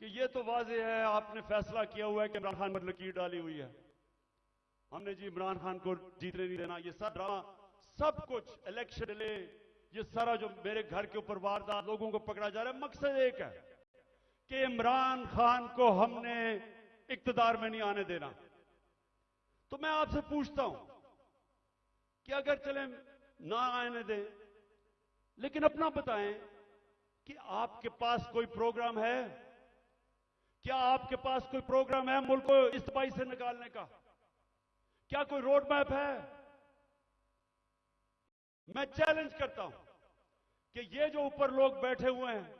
कि ये तो वाज़ेह है, आपने फैसला किया हुआ है कि इमरान खान पर लकीर डाली हुई है। हमने जी इमरान खान को जीतने नहीं देना, ये सब ड्रामा, सब कुछ इलेक्शन डिले, ये सारा जो मेरे घर के ऊपर वारदात, लोगों को पकड़ा जा रहा है, मकसद एक है कि इमरान खान को हमने इक्तदार में नहीं आने देना। तो मैं आपसे पूछता हूं कि अगर चले ना आने दें, लेकिन अपना बताएं कि आपके पास कोई प्रोग्राम है? क्या आपके पास कोई प्रोग्राम है मुल्क को इस तबाही से निकालने का? क्या कोई रोड मैप है? मैं चैलेंज करता हूं कि ये जो ऊपर लोग बैठे हुए हैं,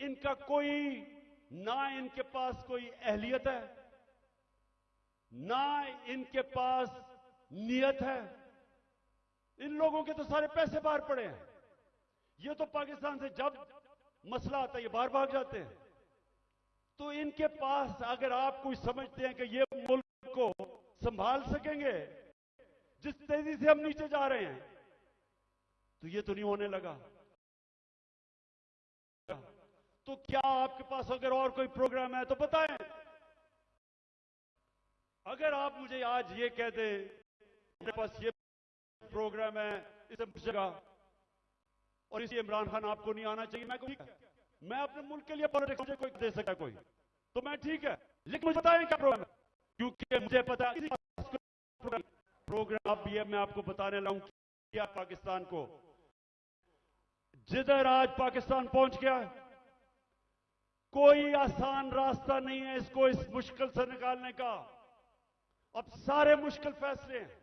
इनका कोई, ना इनके पास कोई अहलियत है, ना इनके पास नियत है। इन लोगों के तो सारे पैसे बाहर पड़े हैं। ये तो पाकिस्तान से जब मसला आता है ये बाहर भाग जाते हैं। तो इनके पास, अगर आप कोई समझते हैं कि ये मुल्क को संभाल सकेंगे जिस तेजी से हम नीचे जा रहे हैं, तो ये तो नहीं होने लगा। तो क्या आपके पास अगर और कोई प्रोग्राम है तो बताएं। अगर आप मुझे आज ये कह दें मेरे पास ये प्रोग्राम है, इसे जगह और इसी इमरान खान आपको नहीं आना चाहिए, मैं अपने मुल्क के लिए पॉलिटिक्स कोई दे सकता कोई, तो मैं ठीक है, लेकिन मुझे बताएं क्या प्रोग्राम है, क्योंकि मुझे पता है प्रोग्राम भी है। मैं आपको बताने लाऊं क्या पाकिस्तान को, जिधर आज पाकिस्तान पहुंच गया है, कोई आसान रास्ता नहीं है इसको इस मुश्किल से निकालने का। अब सारे मुश्किल फैसले हैं।